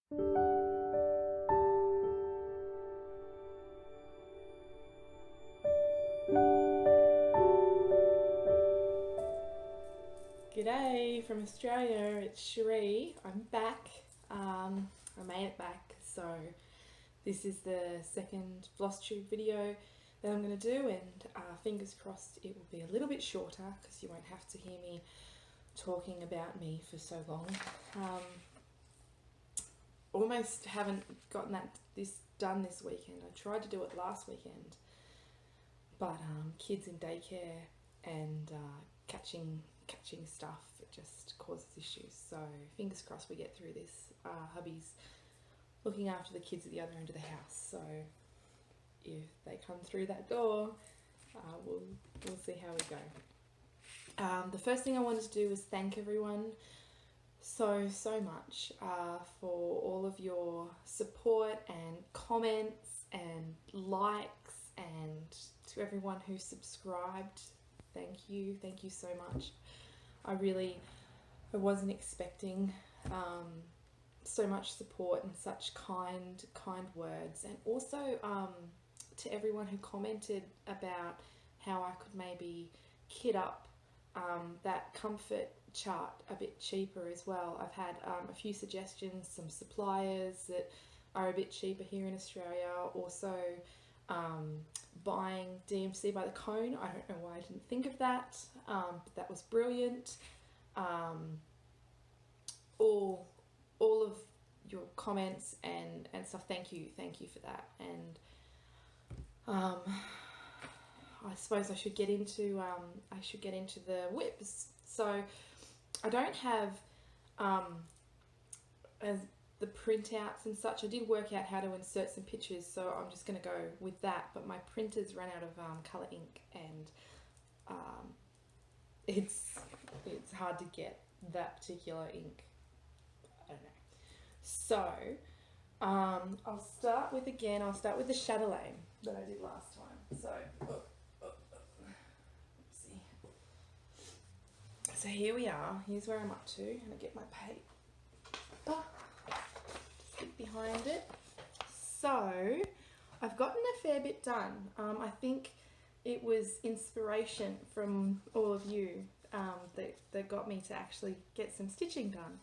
G'day from Australia, it's Cherie. I'm back. I made it back, so this is the second Flosstube video that I'm going to do, and fingers crossed it will be a little bit shorter because you won't have to hear me talking about me for so long. Almost haven't gotten this done this weekend. I tried to do it last weekend, but kids in daycare and catching stuff, it just causes issues. So fingers crossed we get through this. Hubby's looking after the kids at the other end of the house, so if they come through that door, we'll see how we go. The first thing I wanted to do was thank everyone so much for all of your support and comments and likes, and to everyone who subscribed. Thank you so much. I wasn't expecting so much support and such kind words, and also to everyone who commented about how I could maybe kit up that comfort chart a bit cheaper as well. I've had a few suggestions, some suppliers that are a bit cheaper here in Australia, also buying DMC by the cone. I don't know why I didn't think of that, but that was brilliant. All of your comments and stuff, thank you for that. And I suppose I should get into the whips. So I don't have as the printouts and such. I did work out how to insert some pictures, so I'm just going to go with that, but my printers ran out of colour ink, and it's hard to get that particular ink. I don't know. So I'll start with the Chatelaine that I did last time. So let's see. So here we are. Here's where I'm up to, and I get my paper. Stick behind it. So I've gotten a fair bit done. I think it was inspiration from all of you that got me to actually get some stitching done.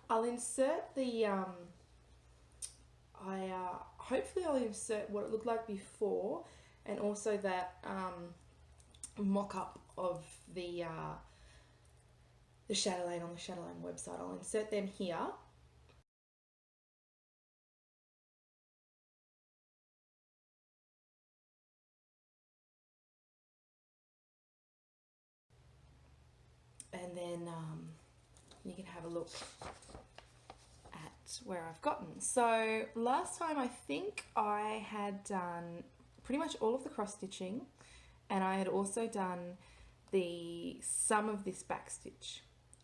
I'll insert the hopefully I'll insert what it looked like before, and also that mock-up of the Chatelaine on the Chatelaine website. I'll insert them here. And then you can have a look at where I've gotten. So last time I think I had done pretty much all of the cross stitching, and I had also done some of this back stitch,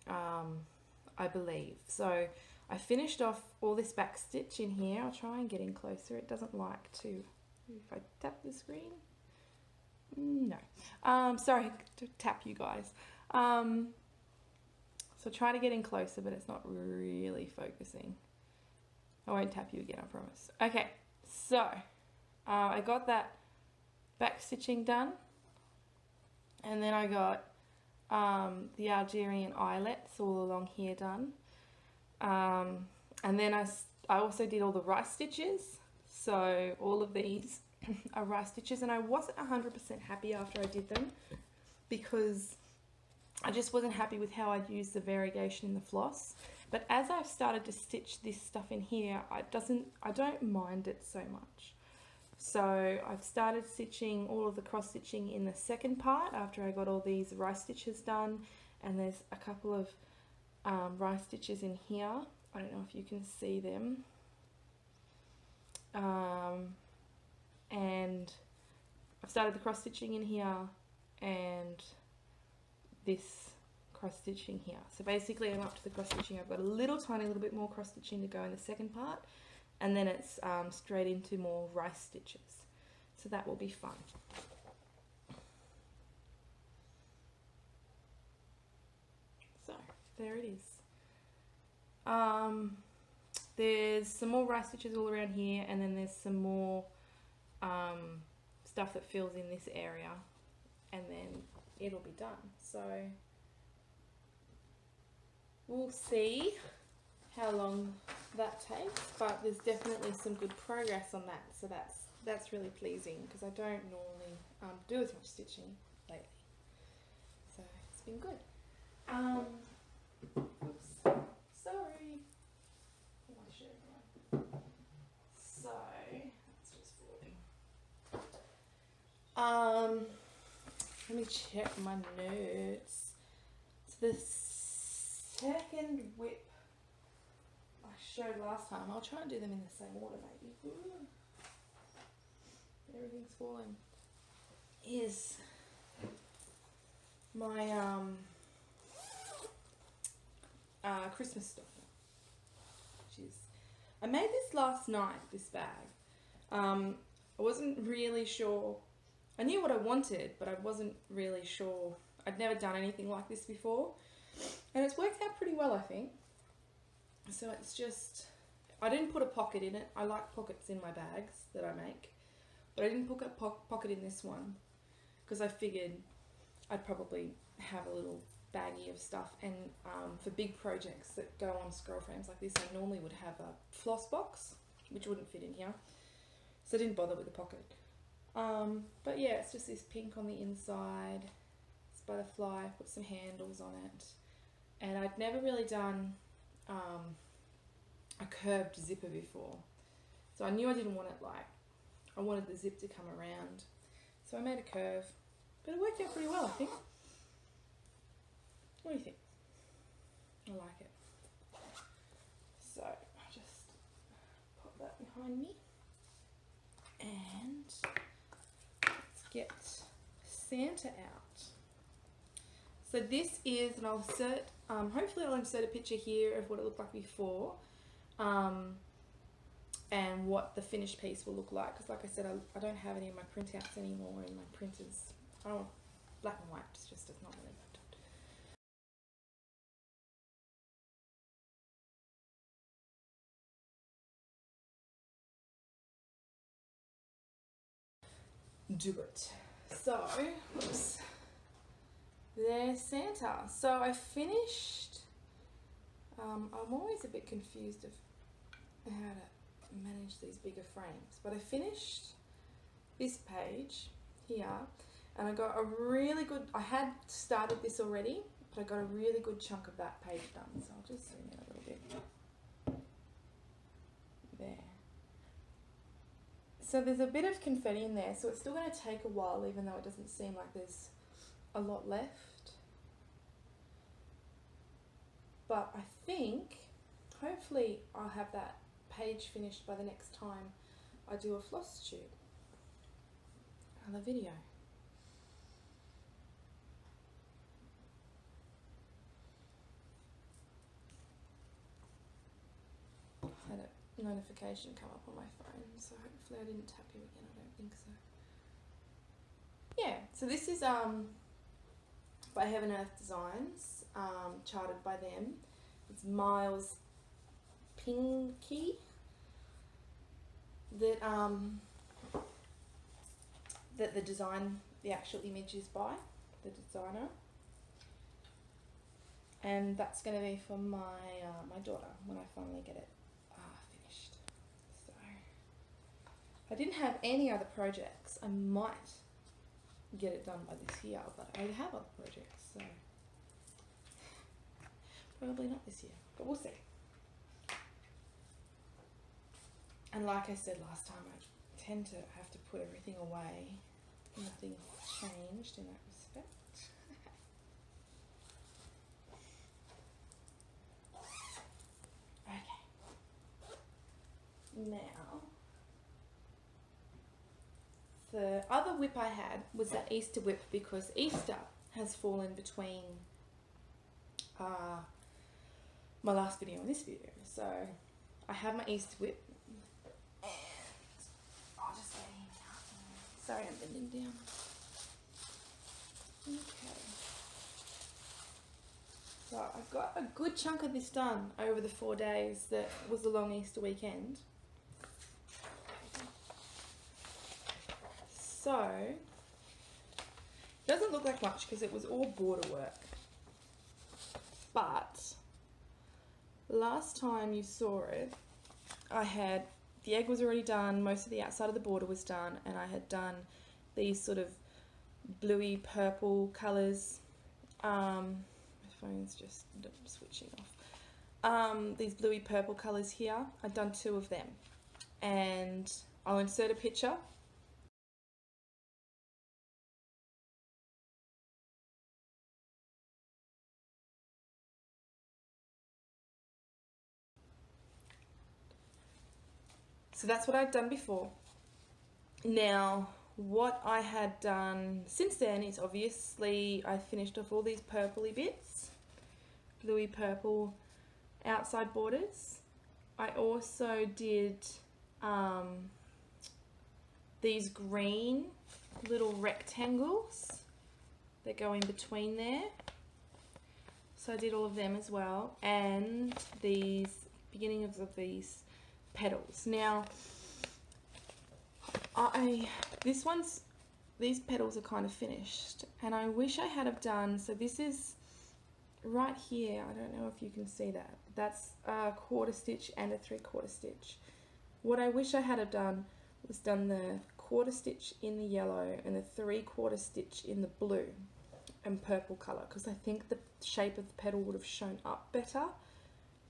I believe. So I finished off all this back stitch in here. I'll try and get in closer. It doesn't like to, if I tap the screen. No. Sorry to tap you guys. So try to get in closer, but it's not really focusing. I won't tap you again, I promise. Okay, so I got that back stitching done, and then I got the Algerian eyelets all along here done, and then I also did all the rice stitches. So all of these are rice stitches, and I wasn't 100% happy after I did them because I just wasn't happy with how I'd used the variegation in the floss. But as I've started to stitch this stuff in here, I don't mind it so much. So I've started stitching all of the cross stitching in the second part after I got all these rice stitches done, and there's a couple of rice stitches in here. I don't know if you can see them. And I've started the cross stitching in here and this cross stitching here. So basically I'm up to the cross stitching. I've got a tiny little bit more cross stitching to go in the second part, and then it's straight into more rice stitches. So that will be fun. So there it is. there's some more rice stitches all around here, and then there's some more stuff that fills in this area, and then it'll be done. So we'll see how long that takes, but there's definitely some good progress on that, so that's really pleasing, because I don't normally do as much stitching lately, so it's been good. Oops, sorry. Oh, my shirt on. So it's just falling. Let me check my notes. So the second whip I showed last time, I'll try and do them in the same order maybe. Ooh. Everything's falling. Is my Christmas stocking. I made this last night, this bag. I wasn't really sure. I knew what I wanted, but I wasn't really sure. I'd never done anything like this before, and it's worked out pretty well, I think. So it's just, I didn't put a pocket in it. I like pockets in my bags that I make, but I didn't put a pocket in this one because I figured I'd probably have a little baggie of stuff, and for big projects that go on scroll frames like this, I normally would have a floss box, which wouldn't fit in here, so I didn't bother with the pocket. But yeah, it's just this pink on the inside. It's butterfly, put some handles on it, and I'd never really done a curved zipper before, so I knew I didn't want it like, I wanted the zip to come around, so I made a curve, but it worked out pretty well, I think. What do you think? I like it. So I'll just pop that behind me, and let's get Santa out. So this is, and I'll insert, hopefully I'll insert a picture here of what it looked like before, and what the finished piece will look like, because like I said, I don't have any of my printouts anymore in my printers. I don't want black and white, it's just, it's not really good. Do it. So, oops. There's Santa. So I finished, I'm always a bit confused of how to manage these bigger frames, but I finished this page here, and I got a really good, I had started this already, but I got a really good chunk of that page done, so I'll just zoom in a little bit. There. So there's a bit of confetti in there, so it's still going to take a while, even though it doesn't seem like there's a lot left. But I think, hopefully I'll have that page finished by the next time I do a Flosstube on the video. I had a notification come up on my phone, so hopefully I didn't tap you again. I don't think so. Yeah, so this is by Heaven Earth Designs, charted by them. It's Miles Pinky that that the design, the actual image is by the designer, and that's going to be for my my daughter when I finally get it finished. So if I didn't have any other projects, I might get it done by this year, but I have other projects, so probably not this year, but we'll see. And like I said last time, I tend to have to put everything away. Nothing's changed in that respect. Okay. Now, the other whip I had was that Easter whip, because Easter has fallen between my last video and this video. So I have my Easter whip, and I'll just get in now. Sorry, I'm bending down. Okay. So I've got a good chunk of this done over the 4 days that was the long Easter weekend. So, it doesn't look like much because it was all border work. But, last time you saw it, the egg was already done, most of the outside of the border was done, and I had done these sort of bluey purple colours. My phone's just switching off. These bluey purple colours here, I've done 2 of them. And I'll insert a picture. So that's what I'd done before. Now, what I had done since then is obviously I finished off all these purpley bits, bluey purple outside borders. I also did these green little rectangles that go in between there. So I did all of them as well, and these beginnings of these petals. Now, these petals are kind of finished, and I wish I had have done, so this is right here, I don't know if you can see that, that's a 1/4 stitch and a 3/4 stitch. What I wish I had have done was done the 1/4 stitch in the yellow and the 3/4 stitch in the blue and purple colour, because I think the shape of the petal would have shown up better.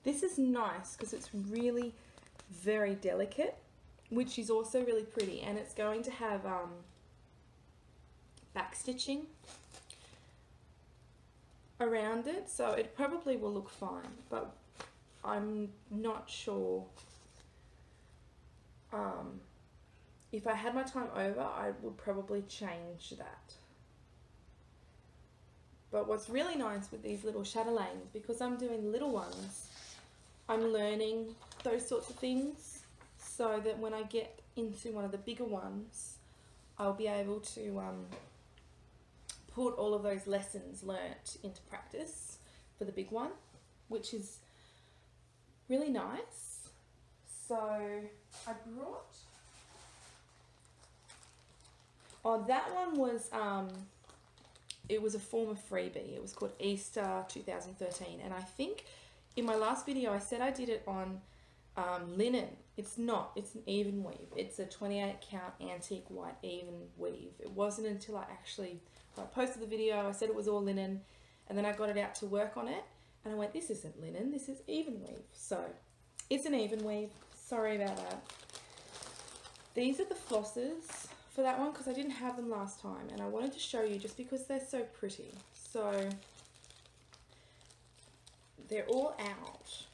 This is nice because it's really very delicate, which is also really pretty, and it's going to have back stitching around it, so it probably will look fine, but I'm not sure. If I had my time over, I would probably change that. But what's really nice with these little chatelaines, because I'm doing little ones, I'm learning those sorts of things, so that when I get into one of the bigger ones, I'll be able to put all of those lessons learnt into practice for the big one, which is really nice. So I brought, that one was, it was a form of freebie. It was called Easter 2013, and I think in my last video I said I did it on linen. It's not, it's an even weave. It's a 28 count antique white even weave. It wasn't until I posted the video, I said it was all linen, and then I got it out to work on it, and I went, this isn't linen, this is even weave. So it's an even weave, sorry about that. These are the flosses for that one because I didn't have them last time, and I wanted to show you just because they're so pretty. So they're all out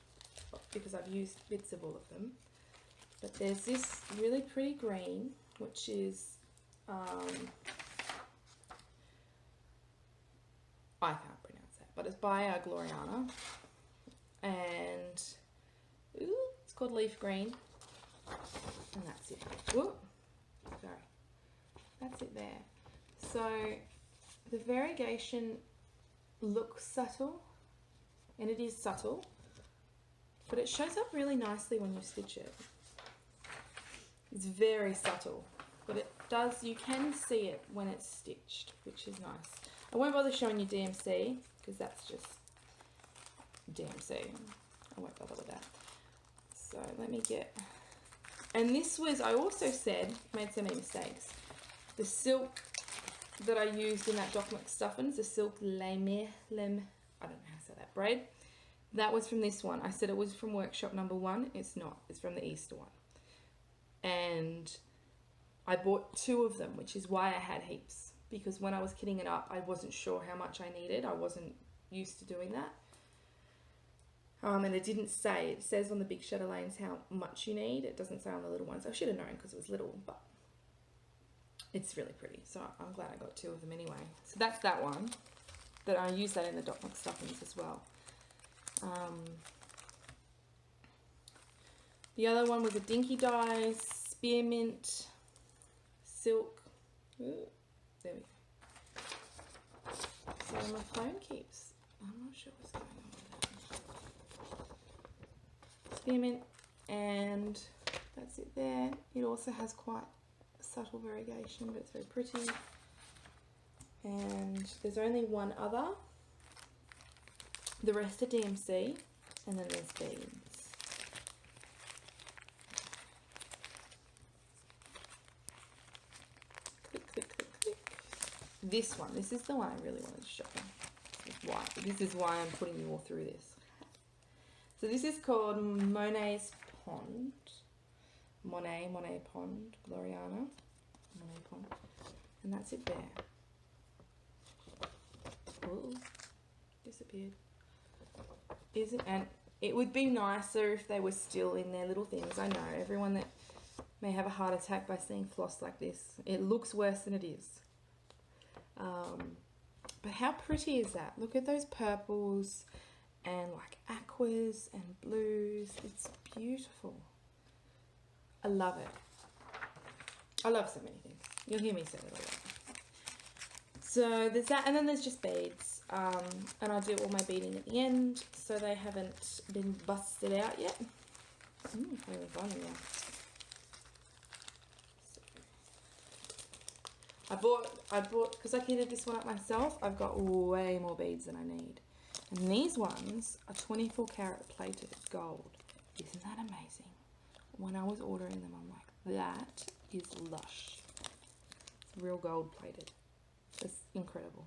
because I've used bits of all of them, but there's this really pretty green, which is I can't pronounce that, but it's by Gloriana, and it's called leaf green, and that's it. Ooh, sorry, that's it there. So the variegation looks subtle, and it is subtle, but it shows up really nicely when you stitch it. It's very subtle, but it does, you can see it when it's stitched, which is nice. I won't bother showing you DMC because that's just DMC. I won't bother with that. So let me get, and this was, I also said, made so many mistakes. The silk that I used in that Doc McStuffins, the silk lame, I don't know how to say that, braid, that was from this one. I said it was from workshop number 1. It's not. It's from the Easter one. And I bought 2 of them, which is why I had heaps. Because when I was kitting it up, I wasn't sure how much I needed. I wasn't used to doing that. And it didn't say. It says on the big Chatelaines how much you need. It doesn't say on the little ones. I should have known because it was little, but it's really pretty. So I'm glad I got 2 of them anyway. So that's that one. That I use that in the Doc McStuffins as well. The other one was a dinky dye, spearmint, silk. Ooh, there we go. So my phone keeps, I'm not sure what's going on. spearmint, and that's it there. It also has quite a subtle variegation, but it's very pretty. And there's only one other. The rest are DMC, and then there's beads. Click, click, click, click. This one, this is the one I really wanted to show you. This is why I'm putting you all through this. So this is called Monet's Pond. Monet Pond, Gloriana. Monet Pond. And that's it there. Ooh, disappeared. And it would be nicer if they were still in their little things. I know, everyone that may have a heart attack by seeing floss like this. It looks worse than it is. But how pretty is that? Look at those purples and like aquas and blues. It's beautiful. I love it. I love so many things. You'll hear me say it a lot. So there's that, and then there's just beads. And I do all my beading at the end, so they haven't been busted out yet. Where was I now? I bought, because I heated this one up myself, I've got way more beads than I need. And these ones are 24 karat plated gold. Isn't that amazing? When I was ordering them, I'm like, that is lush. It's real gold plated. It's incredible.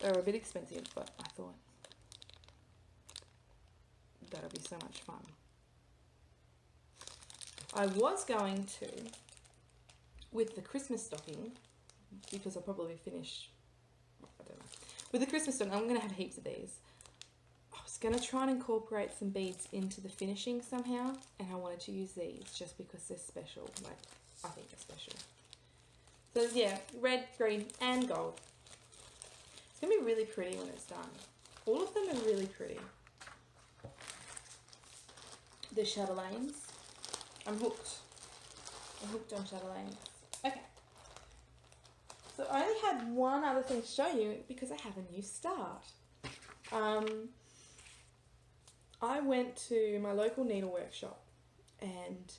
They're a bit expensive, but I thought that'll be so much fun. I was going to, with the Christmas stocking, because I'll probably finish, I don't know. With the Christmas stocking, I'm going to have heaps of these. I was going to try and incorporate some beads into the finishing somehow, and I wanted to use these just because they're special. Like, I think they're special. So yeah, red, green, and gold. It's going to be really pretty when it's done. All of them are really pretty. The Chatelaines. I'm hooked. I'm hooked on Chatelaines. Okay. So I only had one other thing to show you because I have a new start. I went to my local needle workshop and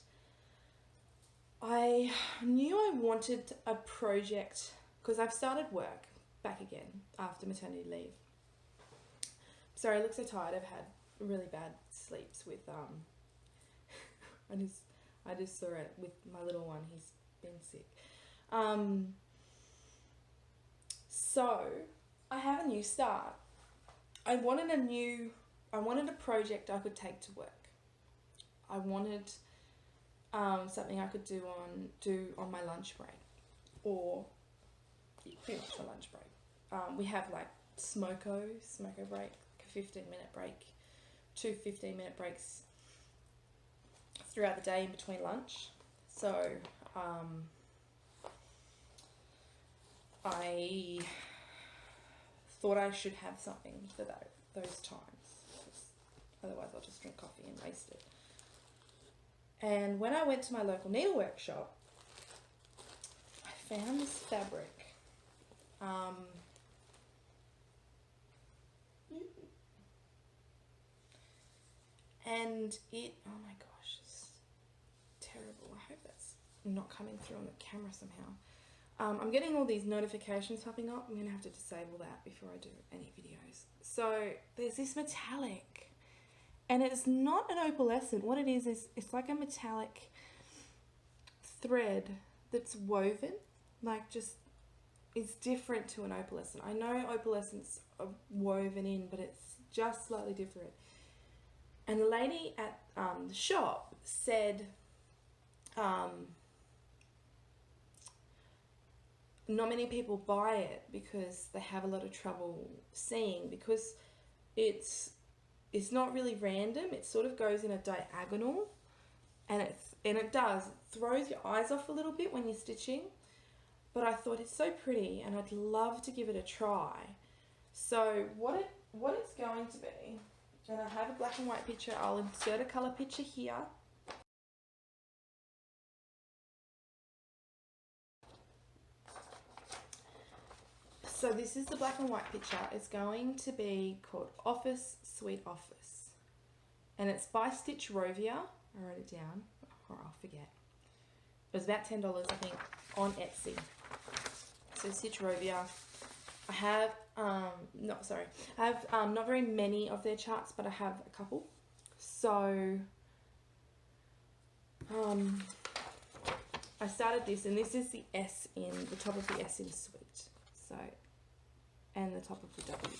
I knew I wanted a project because I've started work back again after maternity leave. Sorry, I look so tired. I've had really bad sleeps with I just saw it with my little one. He's been sick. So I have a new start. I wanted a project I could take to work. I wanted something I could do on my lunch break, or pretty much my lunch break. We have like smoko break, a 15-minute break, 2 15-minute breaks throughout the day in between lunch. So I thought I should have something for those times. Otherwise I'll just drink coffee and waste it. And when I went to my local needle workshop, I found this fabric. And it, oh my gosh, it's terrible. I hope that's not coming through on the camera somehow. I'm getting all these notifications popping up. I'm going to have to disable that before I do any videos. So there's this metallic, and it's not an opalescent. What it is it's like a metallic thread that's woven, like just, it's different to an opalescent. I know opalescents are woven in, but it's just slightly different. And the lady at the shop said, not many people buy it because they have a lot of trouble seeing, because it's not really random. It sort of goes in a diagonal, and it throws your eyes off a little bit when you're stitching. But I thought it's so pretty, and I'd love to give it a try. So what it's going to be, and I have a black and white picture. I'll insert a color picture here. So this is the black and white picture. It's going to be called Office Sweet Office. and it's by Stitchrovia. I wrote it down, or I'll forget. It was about $10, I think, on Etsy. So Stitchrovia. I have, I have not very many of their charts, but I have a couple. So, I started this, and this is the S in, the top of the S in sweet. So, and the top of the W.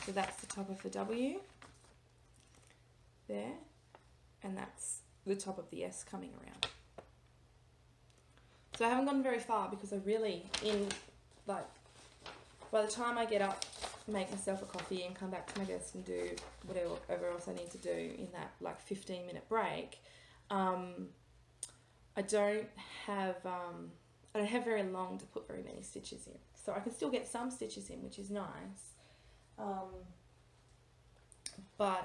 So that's the top of the W there, and that's the top of the S coming around. So I haven't gone very far because I really, by the time I get up, make myself a coffee and come back to my desk and do whatever else I need to do in that like 15-minute break, I don't have very long to put very many stitches in. So I can still get some stitches in, which is nice. But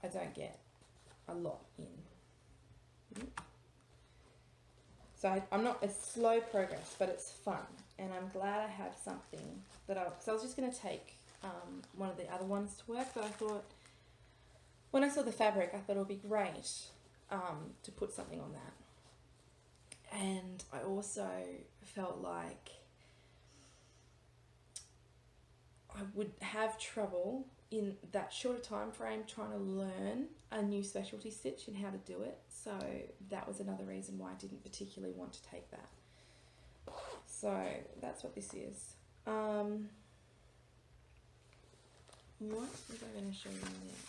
I don't get a lot in. So I'm not, it's slow progress, but it's fun. And I'm glad I have something that because I was just going to take one of the other ones to work, but I thought, when I saw the fabric, I thought it would be great to put something on that. And I also felt like I would have trouble in that shorter time frame trying to learn a new specialty stitch and how to do it. So that was another reason why I didn't particularly want to take that. So that's what this is. What was I going to show you next?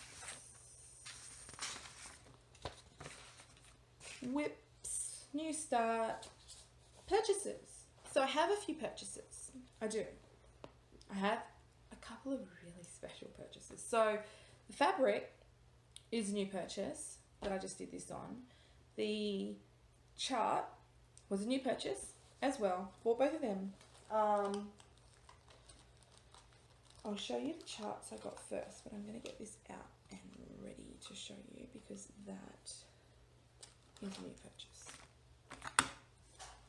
Whips, new start, purchases. So I have a few purchases. I do. I have a couple of really special purchases. So the fabric is a new purchase that I just did this on. The chart was a new purchase as well. Bought both of them. I'll show you the charts I got first, but I'm going to get this out and ready to show you because that is a new purchase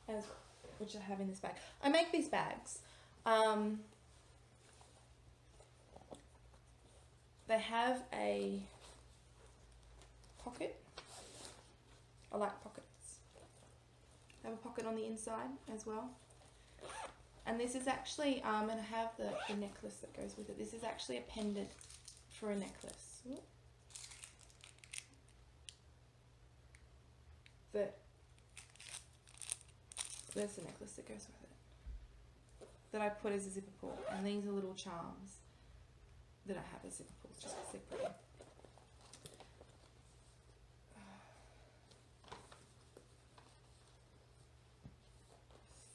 as well, which I have in this bag. I make these bags. They have a pocket. I like pockets. They have a pocket on the inside as well. And this is actually, and I have the necklace that goes with it. This is actually a pendant for a necklace. Ooh. There's the necklace that goes with it, that I put as a zipper pull. And these are little charms that I have as zipper pulls just because they're pretty.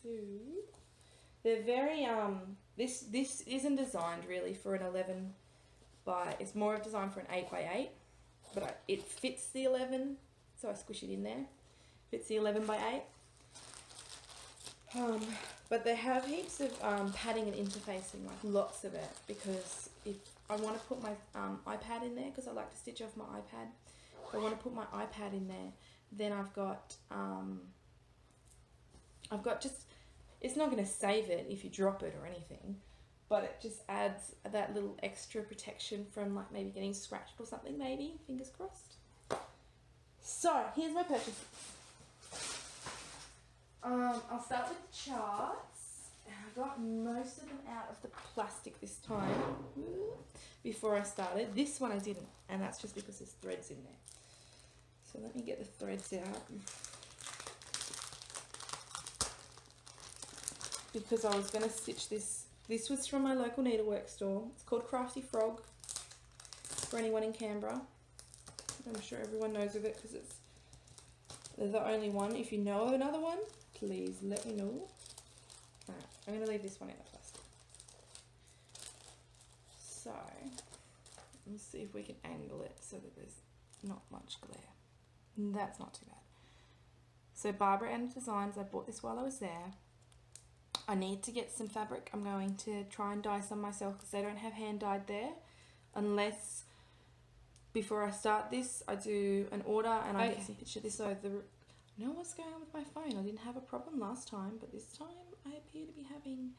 So they're very this isn't designed really for an 11 by, it's more of designed for an 8 by 8, but it fits the 11, so I squish it in there. Fits the 11 by 8. But they have heaps of padding and interfacing, like lots of it, because if I want to put my iPad in there, because I like to stitch off my iPad. If I want to put my iPad in there, then I've got just, it's not going to save it if you drop it or anything, but it just adds that little extra protection from like maybe getting scratched or something, maybe, fingers crossed. So here's my purchases. I'll start with the charts. I got most of them out of the plastic this time before I started. This one I didn't, and that's just because there's threads in there. So let me get the threads out. Because I was going to stitch this. This was from my local needlework store. It's called Crafty Frog, for anyone in Canberra. I'm sure everyone knows of it because they're the only one. If you know of another one, please let me know. Alright, I'm going to leave this one in the plastic. So, let's see if we can angle it so that there's not much glare. That's not too bad. So Barbara and Designs, I bought this while I was there. I need to get some fabric. I'm going to try and dye some myself because they don't have hand dyed there, unless before I start this I do an order and I get some picture of this. So I know what's going on with my phone. I didn't have a problem last time, but this time I appear to be having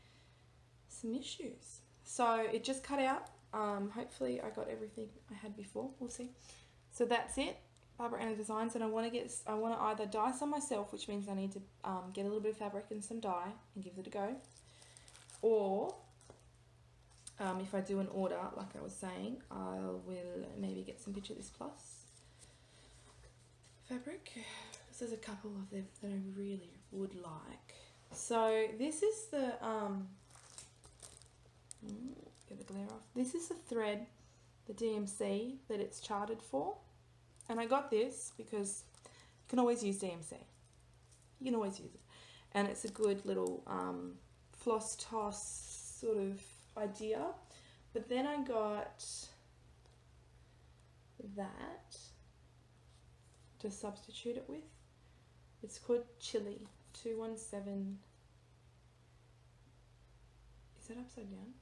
some issues. So it just cut out. hopefully I got everything I had before. We'll see. So that's it. Barbara Anna Designs, and I want to either dye some myself, which means I need to get a little bit of fabric and some dye and give it a go, or if I do an order, like I was saying, I will maybe get some Picture This Plus fabric. There's a couple of them that I really would like. So this is the get the glare off. This is the thread, the DMC that it's charted for. And I got this because you can always use DMC. You can always use it. And it's a good little floss toss sort of idea. But then I got that to substitute it with. It's called Chili 217. Is that upside down?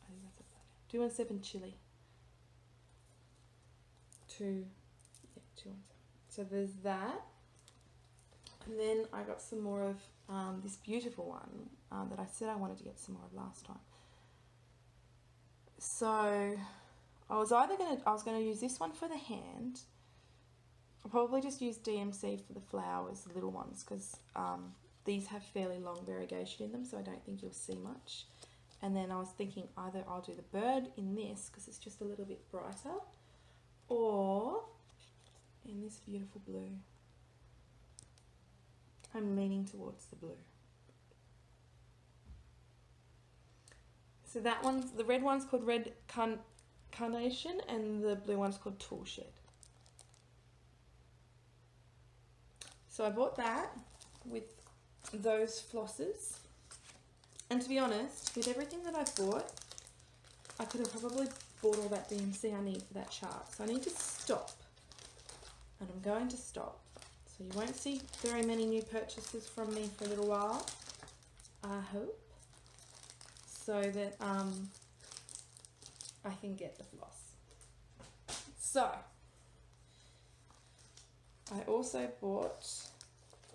I think that's upside down. 217 Chili. 217. So there's that, and then I got some more of this beautiful one that I said I wanted to get some more of last time. So I was gonna use this one for the hand. I'll probably just use DMC for the flowers, the little ones, because these have fairly long variegation in them, so I don't think you'll see much. And then I was thinking either I'll do the bird in this because it's just a little bit brighter, or in this beautiful blue. I'm leaning towards the blue. So that one's, the red one's called Red Carnation and the blue one's called Tool Shed. So I bought that with those flosses. And to be honest, with everything that I've bought, I could have probably bought all that DMC I need for that chart. So I need to stop. And I'm going to stop. So you won't see very many new purchases from me for a little while, I hope. So that I can get the floss. So I also bought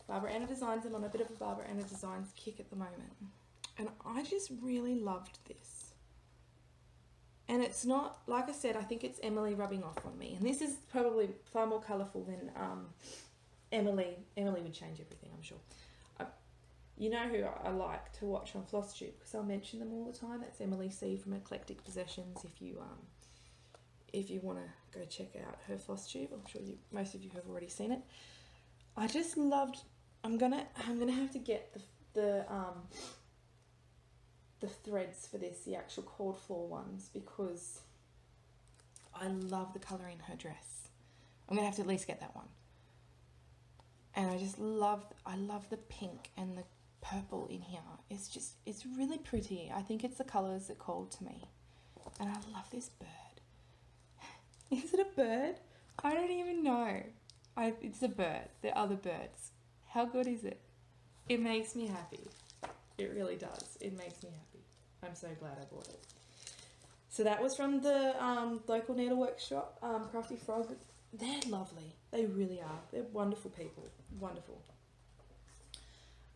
Barbara Anna Designs. I'm on a bit of a Barbara Anna Designs kick at the moment. And I just really loved this. And it's not, like I said, I think it's Emily rubbing off on me. And this is probably far more colourful than Emily. Emily would change everything, I'm sure. You know who I like to watch on Flosstube, because I'll mention them all the time. That's Emily C from Eclectic Possessions. If you want to go check out her Flosstube, I'm sure most of you have already seen it. I just loved. I'm gonna have to get the threads for this, the actual cold floor ones, because I love the colour in her dress. I'm gonna have to at least get that one. And I love the pink and the purple in here. It's really pretty. I think it's the colours that called to me. And I love this bird. Is it a bird? I don't even know. It's a bird. There are other birds. How good is it? It makes me happy. It really does. It makes me happy. I'm so glad I bought it. So that was from the local needlework shop, Crafty Frog. They're lovely. They really are. They're wonderful people. Wonderful.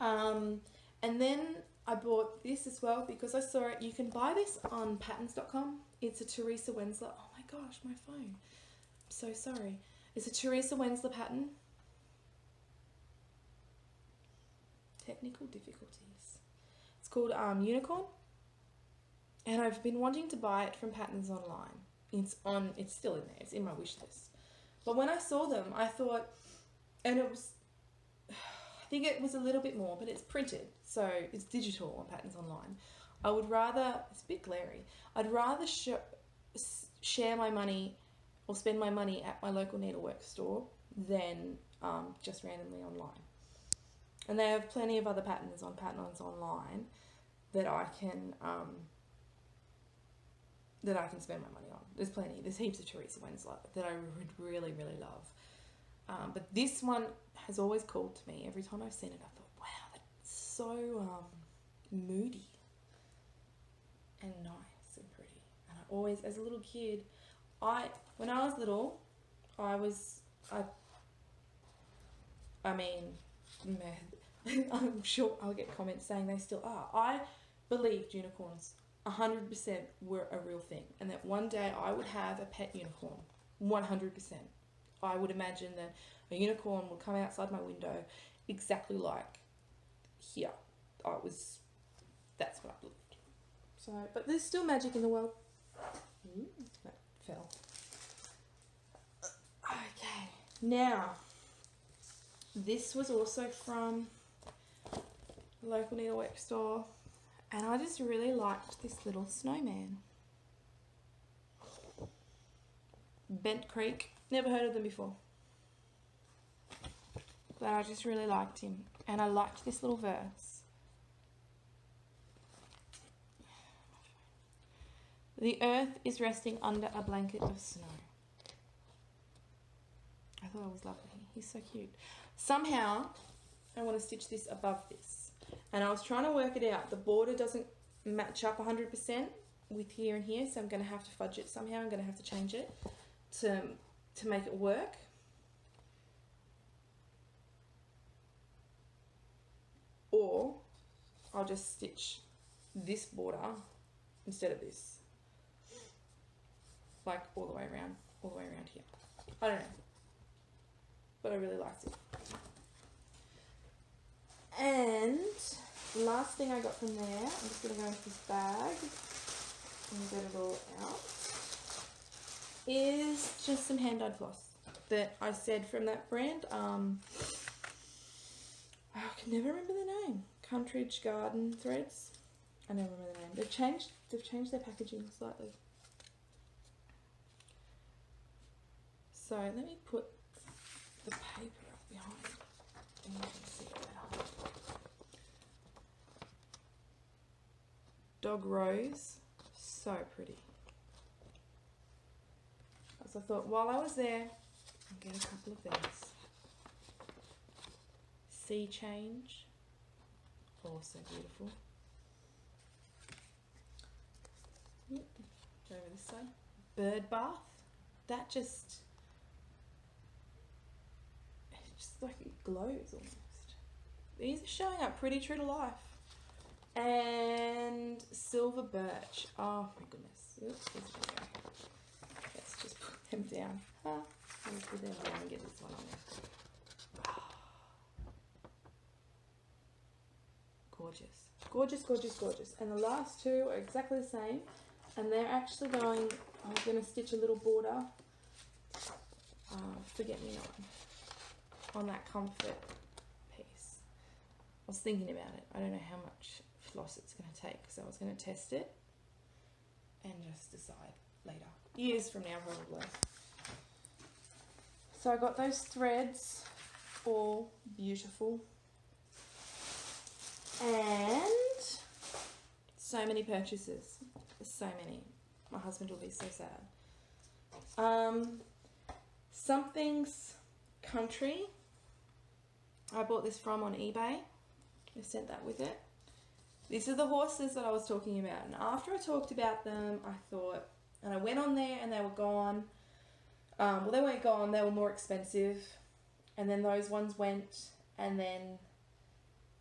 And then I bought this as well because I saw it. You can buy this on patterns.com. It's a Teresa Wensler. Oh my gosh, my phone. I'm so sorry. It's a Teresa Wensler pattern. Technical difficulties. It's called Unicorn. And I've been wanting to buy it from Patterns Online. It's still in there. It's in my wish list. But when I saw them, I thought, and it was, I think it was a little bit more, but it's printed, so it's digital on Patterns Online. I would rather, it's a bit glary, I'd rather share my money or spend my money at my local needlework store than just randomly online. And they have plenty of other patterns on Patterns Online that I can spend my money on. There's plenty. There's heaps of Teresa Wensler that I would really, really love. But this one has always called to me. Every time I've seen it, I thought, wow, that's so moody and nice and pretty. And I always, as a little kid, when I was little, I mean, man, I'm sure I'll get comments saying they still are. I believed unicorns 100% were a real thing, and that one day I would have a pet unicorn. 100%. I would imagine that a unicorn would come outside my window exactly like here. That's what I believed. So, but there's still magic in the world. That fell. Okay, now, this was also from a local needlework store, and I just really liked this little snowman. Bent Creek, never heard of them before, but I just really liked him, and I liked this little verse. The earth is resting under a blanket of snow. I thought it was lovely. He's so cute. Somehow, I want to stitch this above this. And I was trying to work it out. The border doesn't match up 100% with here and here, so I'm going to have to fudge it somehow. I'm going to have to change it to make it work. Or I'll just stitch this border instead of this. Like all the way around here. I don't know. But I really liked it. And the last thing I got from there, I'm just going to go into this bag and get it all out, is just some hand-dyed floss that I said from that brand. I can never remember the name. Countridge Garden Threads. I never remember the name. They've changed their packaging slightly. So let me put the paper up behind and you can see it better. Dog Rose, so pretty. So I thought while I was there, I'll get a couple of these. Sea Change, also beautiful. Go over this side. Bird Bath, that just like it glows almost. These are showing up pretty true to life. And Silver Birch. Oh my goodness. Oops, where's it gonna go? Let's just put them down. Let's put them down and get this one on there. Gorgeous. Gorgeous, gorgeous, gorgeous. And the last two are exactly the same. And they're actually going, I'm going to stitch a little border. Forget-me-not. On that comfort piece. I was thinking about it. I don't know how much floss it's going to take, so I was going to test it and just decide later. Years from now, probably. So I got those threads, all beautiful. And so many purchases. So many. My husband will be so sad. Something's Country. I bought this from on eBay. I sent that with it. These are the horses that I was talking about. And after I talked about them, I thought, and I went on there and they were gone. Well, they weren't gone. They were more expensive. And then those ones went, and then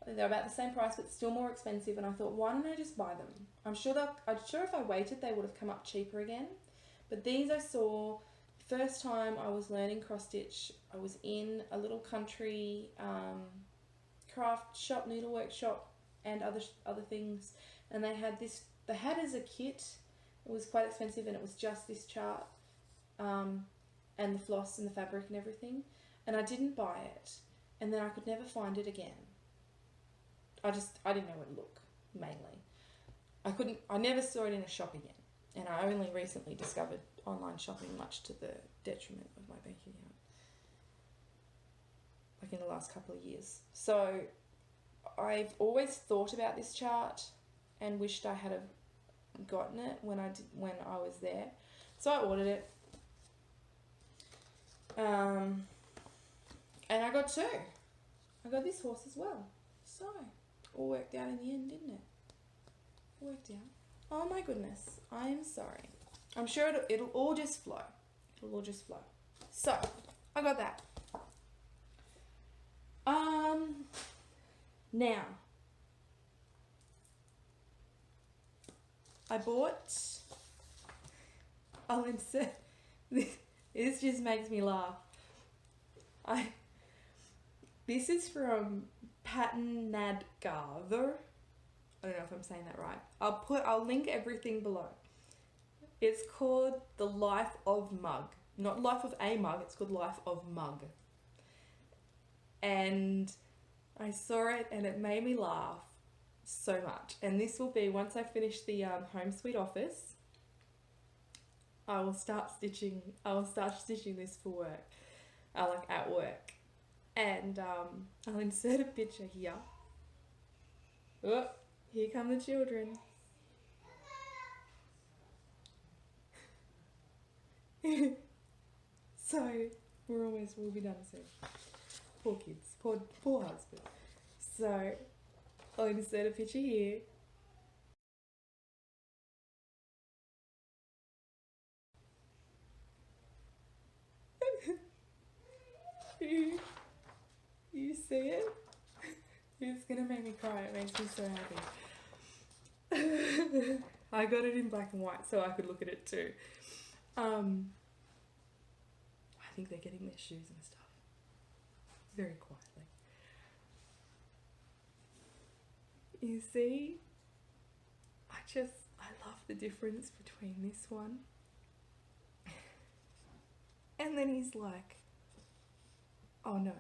they're about the same price, but still more expensive. And I thought, why don't I just buy them? I'm sure if I waited, they would have come up cheaper again. But these I saw. First time I was learning cross stitch, I was in a little country craft shop, needlework shop, and other things, and they had this. They had as a kit. It was quite expensive, and it was just this chart, and the floss and the fabric and everything. And I didn't buy it, and then I could never find it again. I didn't know what it looked mainly. I never saw it in a shop again, and I only recently discovered online shopping, much to the detriment of my bank account, like in the last couple of years. So I've always thought about this chart and wished I had gotten it when I was there. So I ordered it, and I got two. I got this horse as well. So all worked out in the end, didn't it? Worked out. Oh my goodness, I am sorry. I'm sure it'll all just flow. It'll all just flow. So, I got that. Now, I bought, I'll insert, this just makes me laugh. This is from Pattern Nad Garver. I don't know if I'm saying that right. I'll link everything below. It's called The Life of Mug. Not Life of a Mug, it's called Life of Mug. And I saw it and it made me laugh so much. And this will be, once I finish the Home Sweet Office, I will start stitching this for work. Like at work. And I'll insert a picture here. Oh, here come the children. So we'll be done soon. Poor kids, poor husband. So I'll insert a picture here. You see it? It's gonna make me cry. It makes me so happy. I got it in black and white so I could look at it too. I think they're getting their shoes and stuff very quietly. You see, I love the difference between this one and then he's like, oh no,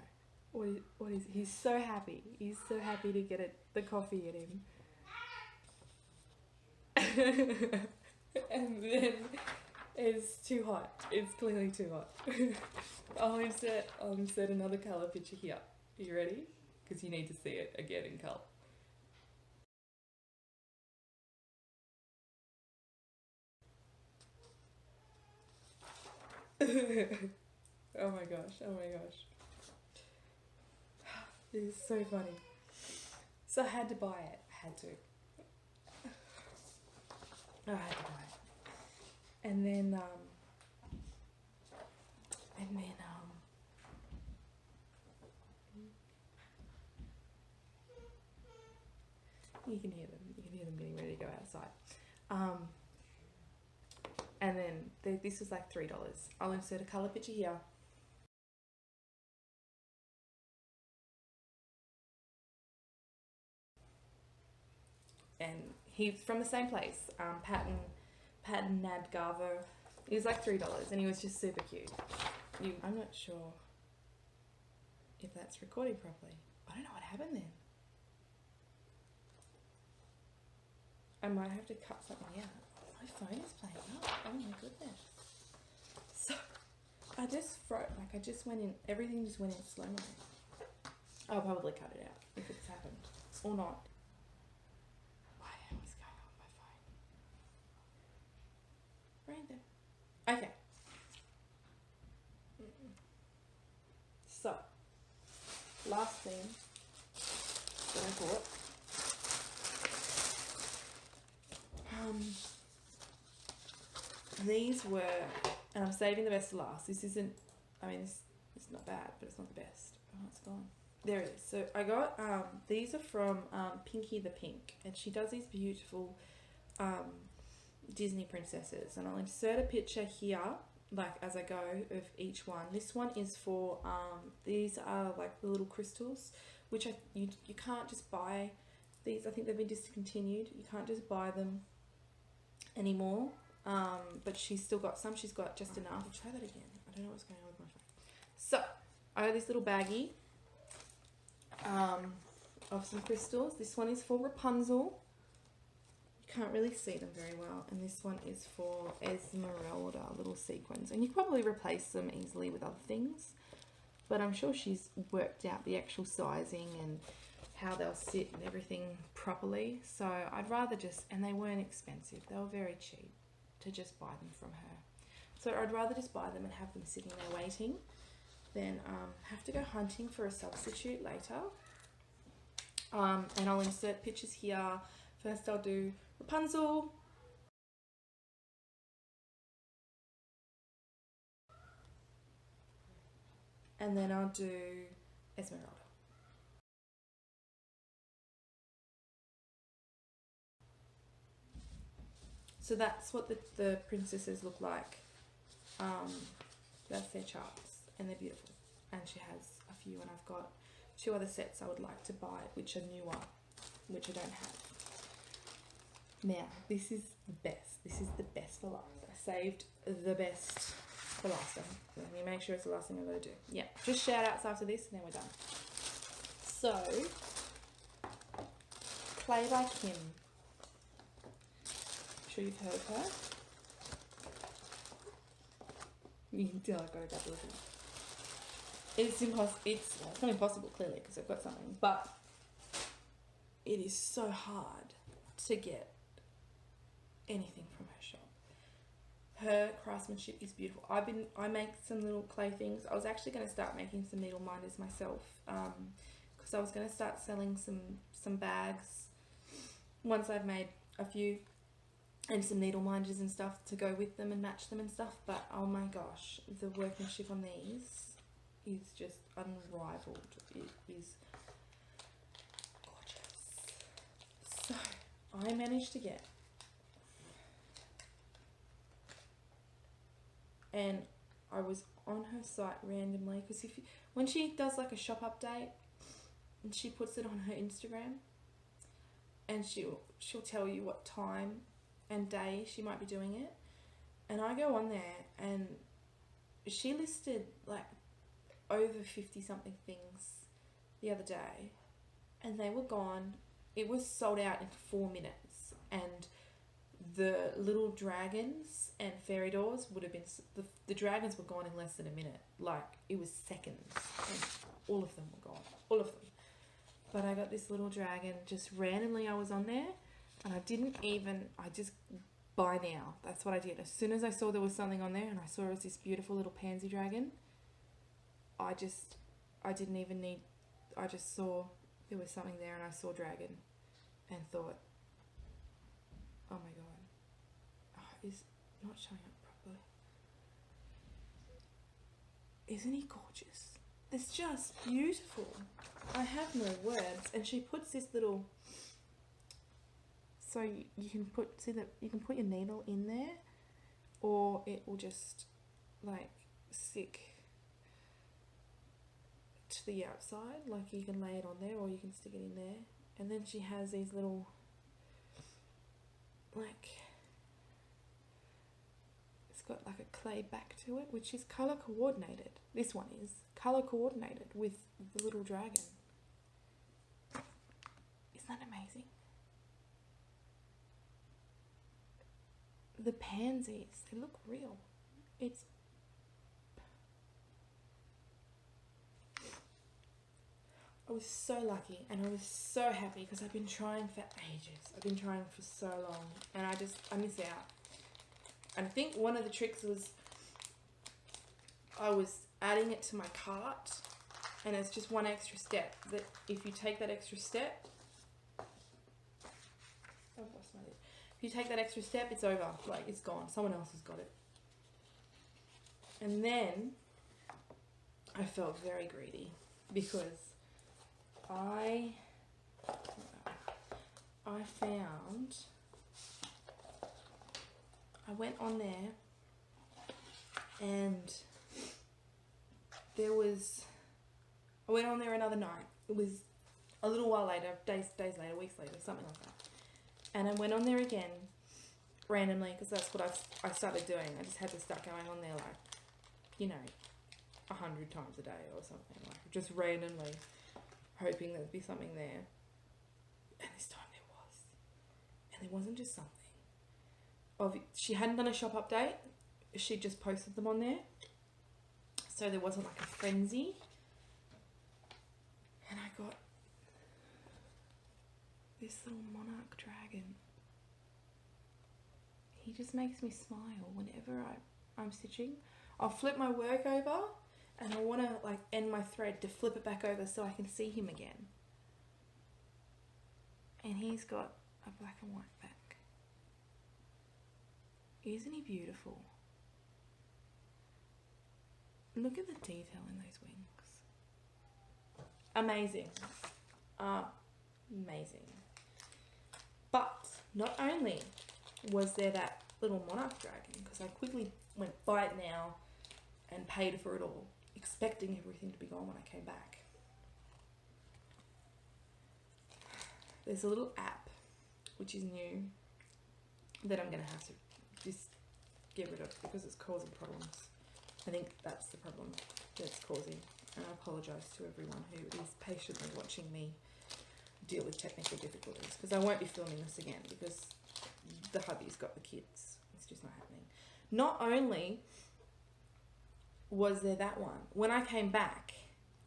what is he's so happy. He's so happy to get the coffee in him. And then it's too hot. It's clearly too hot. I'll insert another colour picture here. Are you ready? Because you need to see it again in colour. Oh my gosh. This is so funny. So I had to buy it. I had to buy it. And then you can hear them getting ready to go outside. And then this was like $3. I'll insert a colour picture here. And he's from the same place, Pattern Nad Garver. He was like $3 and he was just super cute. I'm not sure if that's recording properly. I don't know what happened then. I might have to cut something out. My phone is playing up. Oh my goodness. So I just went in, everything just went in slow-mo. I'll probably cut it out if it's happened or not. What is going on with my phone? Random. Okay. So, last thing that I bought. These were, and I'm saving the best to last. This isn't, it's not bad, but it's not the best. Oh, it's gone. There it is. So I got, these are from Pinky the Pink, and she does these beautiful Disney princesses, and I'll insert a picture here, like as I go, of each one. This one is for, these are like the little crystals, which you can't just buy these. I think they've been discontinued. You can't just buy them anymore. But she's still got some. She's got just enough. I'll try that again. I don't know what's going on with my phone. So I got this little baggie of some crystals. This one is for Rapunzel. You can't really see them very well. And this one is for Esmeralda, little sequins. And you can probably replace them easily with other things. But I'm sure she's worked out the actual sizing and how they'll sit and everything properly. So I'd rather just, and they weren't expensive. They were very cheap to just buy them from her. So I'd rather just buy them and have them sitting there waiting than have to go hunting for a substitute later. And I'll insert pictures here. First I'll do Rapunzel. And then I'll do Esmeralda. So that's what the princesses look like. That's their charts, and they're beautiful. And she has a few, and I've got 2 other sets I would like to buy, which are newer, which I don't have. Now, this is the best. This is the best for last. I saved the best for last. Let me make sure it's the last thing I've got to do. Yeah, just shout outs after this, and then we're done. So, Clay by Kim. I'm sure you've heard of her. You can tell I've got a couple of them. It's impossible. It's not impossible, clearly, because I've got something, but it is so hard to get anything from her shop. Her craftsmanship is beautiful. I make some little clay things. I was actually going to start making some needle minders myself, because I was going to start selling some bags once I've made a few, and some needle minders and stuff to go with them and match them and stuff. But oh my gosh, the workmanship on these is just unrivaled. It is gorgeous. So I managed to get, and I was on her site randomly, because when she does like a shop update and she puts it on her Instagram, and she'll tell you what time and day she might be doing it, and I go on there, and she listed like over 50 something things the other day, and they were gone. It was sold out in 4 minutes, and the little dragons and fairy doors would have been, the dragons were gone in less than a minute. Like, it was seconds, and all of them were gone, all of them. But I got this little dragon just randomly. I was on there, and I just buy now. That's what I did. As soon as I saw there was something on there, and I saw it was this beautiful little pansy dragon, I just saw there was something there, and I saw dragon and thought, oh my god, he's not showing up properly. Isn't he gorgeous? It's just beautiful. I have no words. And she puts this little, so you can put your needle in there, or it will just like stick to the outside. Like, you can lay it on there, or you can stick it in there. And then she has these little, like, it's got like a clay back to it, which is colour coordinated. This one is colour coordinated with the little dragon. Isn't that amazing? The pansies, they look real. I was so lucky, and I was so happy, because I've been trying for ages. I've been trying for so long, and I miss out. And I think one of the tricks was I was adding it to my cart, and it's just one extra step. That if you take that extra step, I've lost my lid. If you take that extra step, it's over. Like, it's gone. Someone else has got it. And then I felt very greedy, because I went on there, and I went on there another night. It was a little while later, days later, weeks later, something like that. And I went on there again randomly, because that's what I started doing. I just had to start going on there, like, 100 times a day or something, like, just randomly hoping there'd be something there. And this time there was. And there wasn't just something. She hadn't done a shop update. She just posted them on there. So there wasn't like a frenzy. And I got this little monarch dragon. He just makes me smile whenever I'm stitching. I'll flip my work over, and I want to like end my thread to flip it back over so I can see him again. And he's got a black and white back. Isn't he beautiful? Look at the detail in those wings. Amazing. Amazing. But not only was there that little monarch dragon, because I quickly went buy it now and paid for it all, expecting everything to be gone when I came back. There's a little app, which is new, that I'm going to have to just get rid of because it's causing problems. I think that's the problem that it's causing. And I apologise to everyone who is patiently watching me deal with technical difficulties, because I won't be filming this again because the hubby's got the kids. It's just not happening. Not only was there that one, when I came back,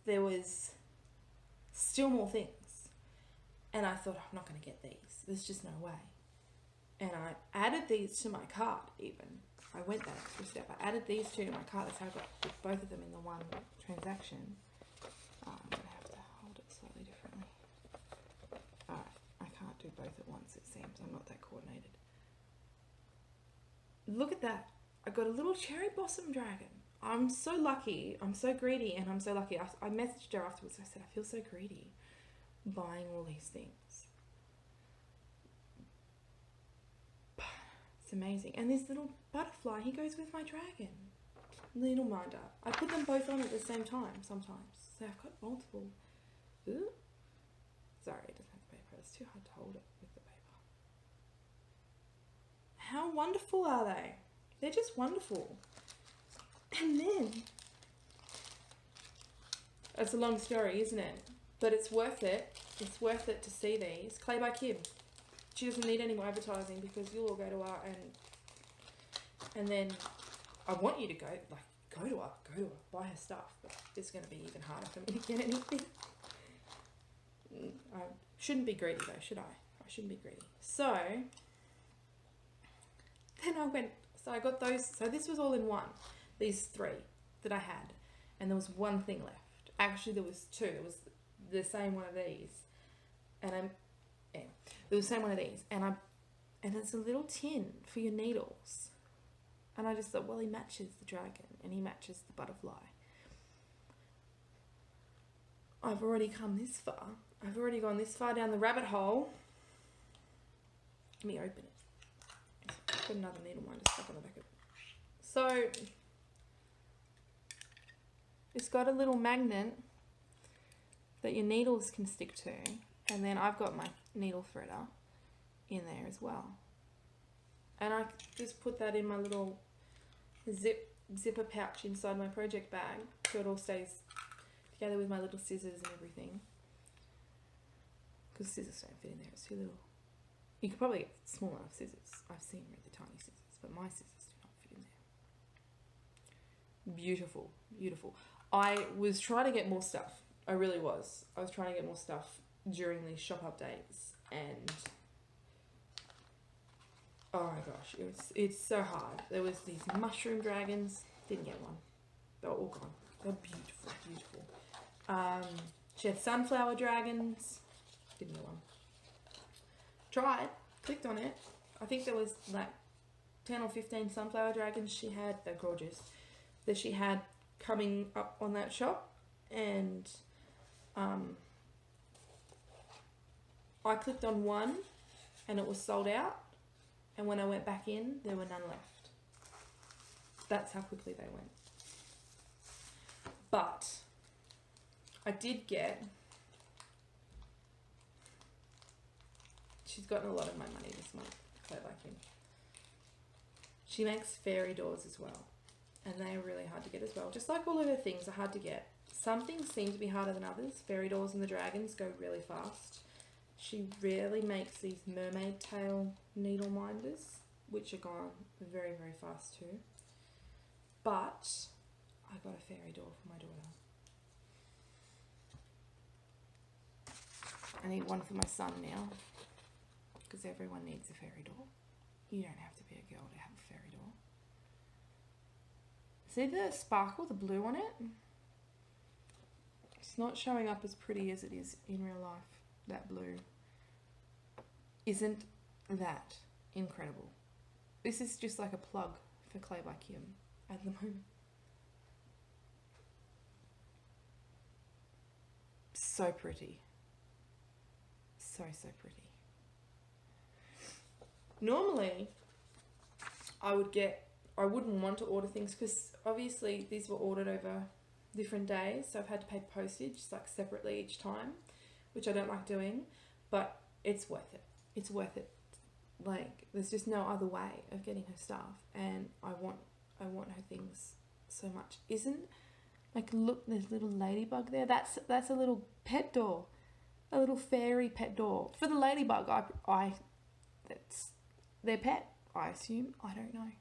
there was still more things. And I thought, I'm not going to get these. There's just no way. And I added these to my cart even. I went that extra step. I added these two to my cart. That's how I got both of them in the one transaction. I'm going to have to hold it slightly differently. Alright, I can't do both at once, it seems. I'm not that coordinated. Look at that. I got a little cherry blossom dragon. I'm so lucky. I'm so greedy, and I'm so lucky. I messaged her afterwards. I said, I feel so greedy buying all these things. It's amazing. And this little butterfly, he goes with my dragon. Little minder. I put them both on at the same time sometimes. So I've got multiple. Ooh. Sorry, it doesn't have the paper. It's too hard to hold it with the paper. How wonderful are they? They're just wonderful. And then, it's a long story, isn't it? But it's worth it. It's worth it to see these. Clay by Kim. She doesn't need any more advertising because you'll all go to her and then I want you to go to her, buy her stuff. But it's going to be even harder for me to get anything. I shouldn't be greedy though, should I? I shouldn't be greedy. So, then I got those. So this was all in one. These three that I had. And there was one thing left. Actually, there was two. It was the same one of these. And there was the same one of these. And it's a little tin for your needles. And I just thought, well, he matches the dragon and he matches the butterfly. I've already come this far. I've already gone this far down the rabbit hole. Let me open it. Got another needle minder stuck on the back of it. So, it's got a little magnet that your needles can stick to. And then I've got my needle threader in there as well. And I just put that in my little zipper pouch inside my project bag so it all stays together with my little scissors and everything. Because scissors don't fit in there, it's too little. You could probably get small enough scissors. I've seen really tiny scissors, but my scissors do not fit in there. Beautiful, beautiful. I was trying to get more stuff. I really was. I was trying to get more stuff during these shop updates, and oh my gosh, it's so hard. There was these mushroom dragons, didn't get one. They were all gone. They're beautiful, beautiful. She had sunflower dragons, didn't get one. Tried, clicked on it. I think there was like 10 or 15 sunflower dragons she had. They're gorgeous. That she had coming up on that shop, and I clicked on one and it was sold out, and when I went back in there were none left. That's how quickly they went. But I did get, she's gotten a lot of my money this month, Clay by Kim. She makes fairy doors as well, and they are really hard to get as well. Just like all of her things are hard to get. Some things seem to be harder than others. Fairy doors and the dragons go really fast. She rarely makes these mermaid tail needle minders, which are gone very, very fast too. But I got a fairy door for my daughter. I need one for my son now, because everyone needs a fairy door. You don't have to be a girl to have a fairy door. See the sparkle, the blue on it? It's not showing up as pretty as it is in real life, that blue. Isn't that incredible? This is just like a plug for Clay by Kim at the moment. So pretty. So, so pretty. Normally, I wouldn't want to order things because obviously these were ordered over different days, so I've had to pay postage like separately each time, which I don't like doing, but it's worth it. It's worth it. Like, there's just no other way of getting her stuff, and I want her things so much. Like, look, there's a little ladybug there. That's a little pet door, a little fairy pet door for the ladybug. That's their pet, I assume. I don't know.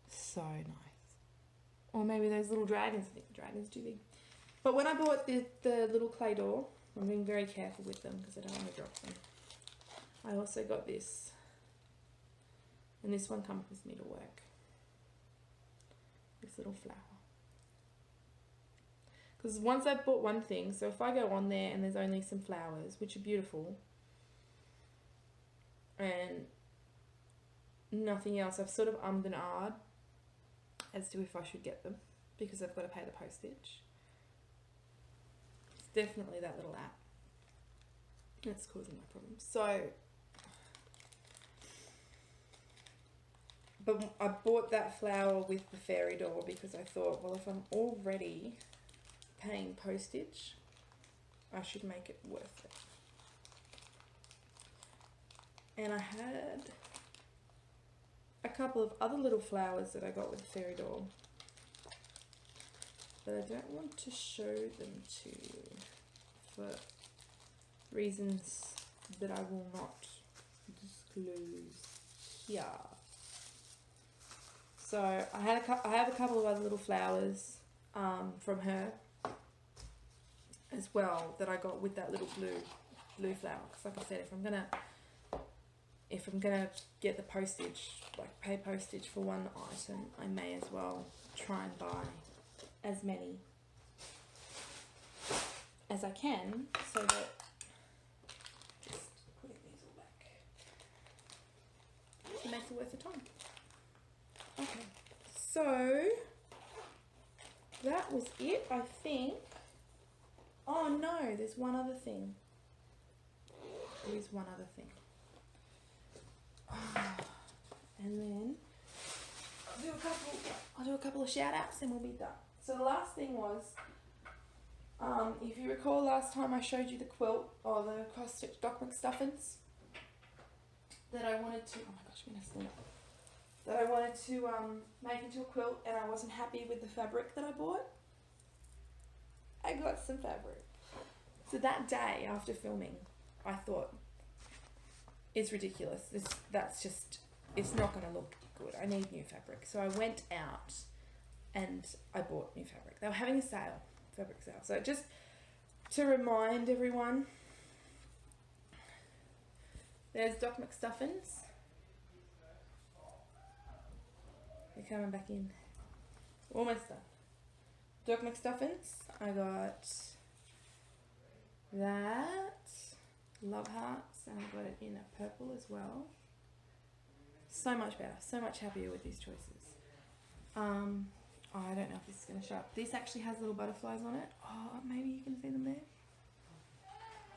So nice. Or maybe those little dragons. I think the dragons do big. But when I bought the little clay door, I'm being very careful with them because I don't want to drop them. I also got this, and this one comes with me to work. This little flower. Because once I've bought one thing, so if I go on there and there's only some flowers, which are beautiful, and nothing else, I've sort of ummed and ahed as to if I should get them, because I've got to pay the postage. It's definitely that little app that's causing my problems. So, but I bought that flower with the fairy door because I thought, well, if I'm already paying postage, I should make it worth it. And I had a couple of other little flowers that I got with the fairy door, but I don't want to show them to you for reasons that I will not disclose here. So I have a couple of other little flowers from her as well that I got with that little blue flower. Because like I said, if I'm gonna get the postage, like pay postage for one item, I may as well try and buy as many as I can, so that just putting these all back, it makes it worth the time. Okay, so that was it, I think. Oh no, there's one other thing. There is one other thing. And then I'll do a couple of shout outs and we'll be done. So the last thing was, if you recall last time I showed you the quilt or the cross stitch Doc McStuffins that I wanted to, oh my gosh, I'm gonna sleep. That I wanted to make into a quilt, and I wasn't happy with the fabric that I bought. I got some fabric. So that day after filming, I thought, it's ridiculous. It's not going to look good. I need new fabric. So I went out and I bought new fabric. They were having a sale, fabric sale. So just to remind everyone, there's Doc McStuffins. They're coming back in. Almost done. Doc McStuffins. I got that. Love Hearts. And I got it in a purple as well. So much better. So much happier with these choices. Oh, I don't know if this is going to show up. This actually has little butterflies on it. Oh, maybe you can see them there.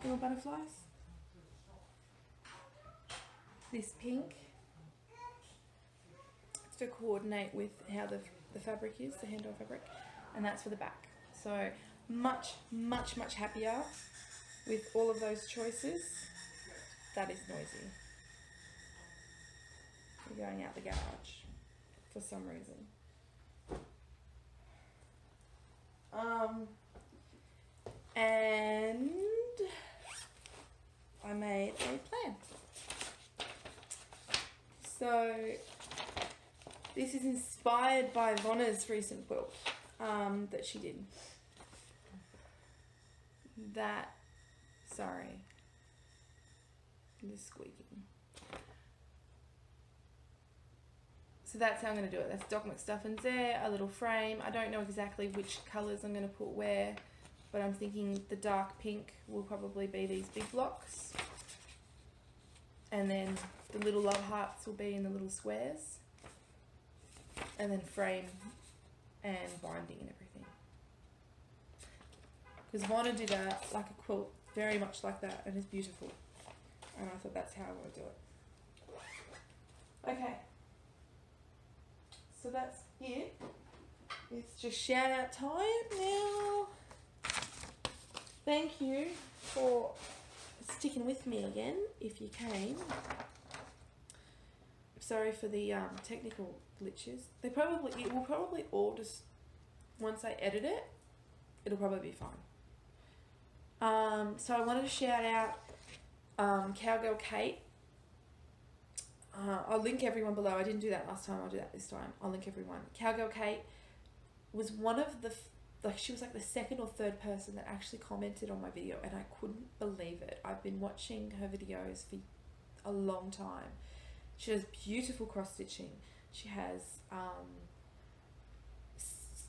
Little butterflies. This pink. It's to coordinate with how the fabric is, the hand-dyed fabric. And that's for the back. So much, much, much happier with all of those choices. That is noisy. We're going out the garage for some reason. And I made a plan. So this is inspired by Vonna's recent quilt that she did. Sorry, I'm just squeaking. So that's how I'm going to do it. That's Doc McStuffins there, a little frame. I don't know exactly which colours I'm going to put where, but I'm thinking the dark pink will probably be these big blocks. And then the little love hearts will be in the little squares. And then frame and binding and everything. Because Vonna did a quilt very much like that, and it's beautiful. And I thought that's how I want to do it. Okay. so that's it. It's just shout out time now. Thank you for sticking with me again, if you came. Sorry for the technical glitches. It will probably all just, once I edit it, it'll probably be fine. So I wanted to shout out Cowgirl Kate. I'll link everyone below. I didn't do that last time. I'll do that this time. I'll link everyone. Cowgirl Kate was one of the she was like the second or third person that actually commented on my video, and I couldn't believe it. I've been watching her videos for a long time. She does beautiful cross stitching. She has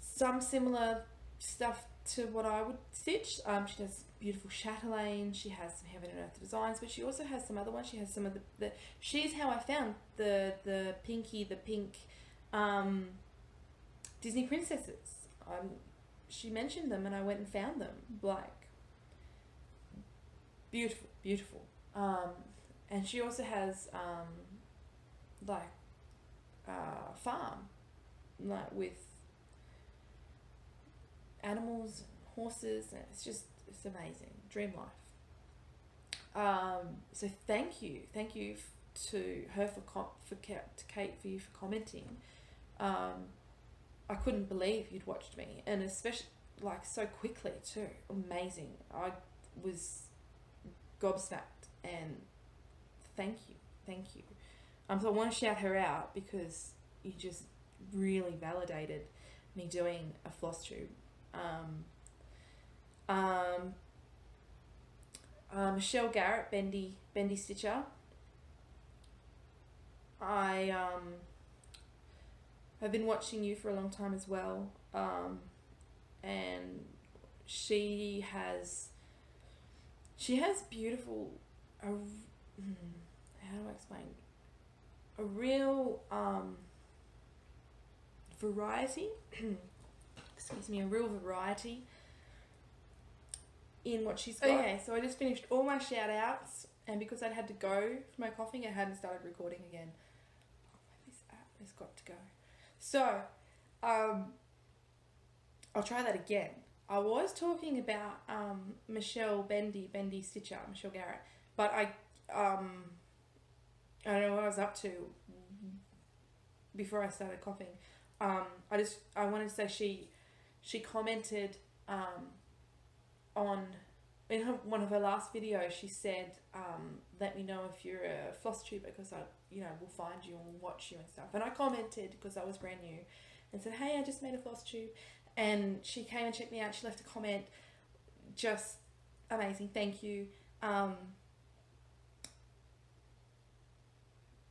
some similar stuff to what I would stitch. She does beautiful chatelaine. She has some heaven and earth designs, but she also has some other ones. She has some of the she's how I found the pink Disney princesses. She mentioned them and I went and found them. Like, beautiful. And she also has farm, like with animals and horses, and it's amazing. Dream life. So thank you to her to Kate for you for commenting. I couldn't believe you'd watched me, and especially like so quickly too. Amazing. I was gobsmacked, and thank you. So I want to shout her out because you just really validated me doing a floss tube. Michelle Garrett, Bendy Stitcher. I've been watching you for a long time as well, and she has beautiful, how do I explain, a real variety, excuse me, a real variety in what she's got. Okay, so I just finished all my shout outs, and because I'd had to go for my coughing, I hadn't started recording again. This app has got to go. So, I'll try that again. I was talking about Michelle Bendy Stitcher, Michelle Garrett, but I don't know what I was up to before I started coughing. I wanted to say she commented on in one of her last videos. She said, let me know if you're a floss tuber because we'll find you and we'll watch you and stuff. And I commented because I was brand new and said, hey, I just made a floss tube. And she came and checked me out. She left a comment. Just amazing. Thank you.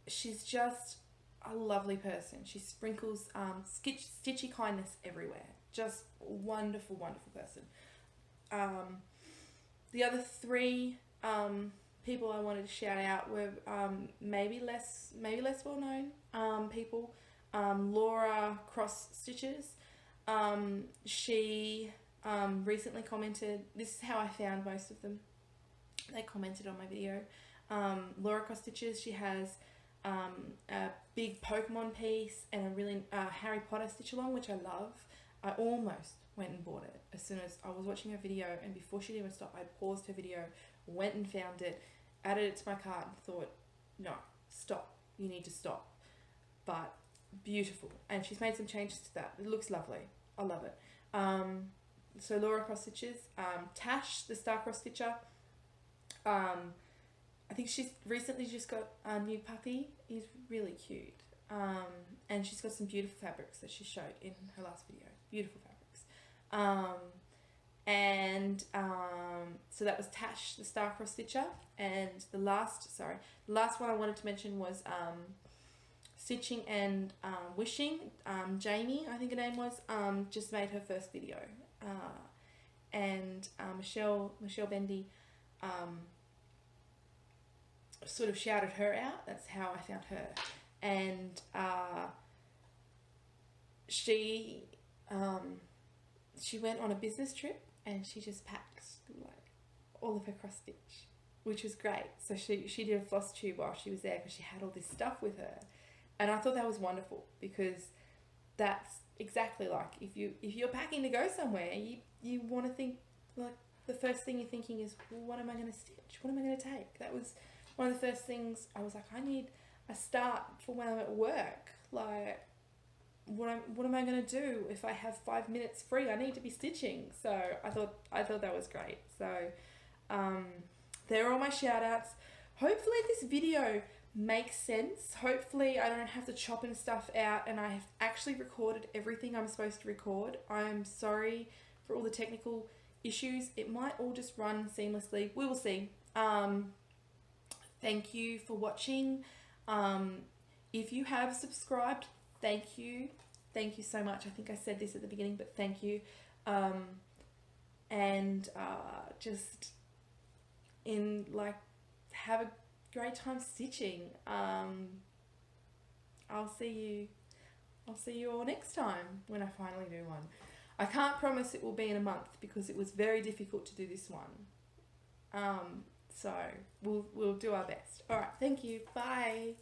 She's just a lovely person. She sprinkles stitchy kindness everywhere. Just wonderful person. The other three people I wanted to shout out were maybe less well known people. Laura Cross Stitches. She recently commented. This is how I found most of them. They commented on my video. Laura Cross Stitches. She has a big Pokemon piece and a really Harry Potter stitch along, which I love. I almost went and bought it as soon as I was watching her video, and before she even stopped, I paused her video, went and found it, added it to my cart, and thought, no, stop, you need to stop. But beautiful, and she's made some changes to that. It looks lovely. I love it. So Laura Cross Stitches, Tash the Star Cross Stitcher. I think she's recently just got a new puppy. He's really cute. And she's got some beautiful fabrics that she showed in her last video. Beautiful fabrics. So that was Tash the Star Cross Stitcher. And the last one I wanted to mention was Stitching and Wishing. Jamie, I think her name was, just made her first video. And Michelle Bendy sort of shouted her out. That's how I found her. And she went on a business trip and she just packed like all of her cross stitch, which was great. So she did a floss tube while she was there because she had all this stuff with her, and I thought that was wonderful because that's exactly like if you're packing to go somewhere, you want to think like the first thing you're thinking is, well, what am I going to stitch? What am I going to take? That was one of the first things I was like, I need a start for when I'm at work. Like, what am I going to do if I have 5 minutes free? I need to be stitching. So I thought that was great. So there are all my shout outs. Hopefully this video makes sense. Hopefully I don't have to chop and stuff out, and I have actually recorded everything I'm supposed to record. I'm sorry for all the technical issues. It might all just run seamlessly. We will see. Thank you for watching. If you have subscribed, thank you. Thank you so much. I think I said this at the beginning, but thank you. Just have a great time stitching. I'll see you all next time when I finally do one. I can't promise it will be in a month because it was very difficult to do this one. So we'll do our best. All right, thank you. Bye.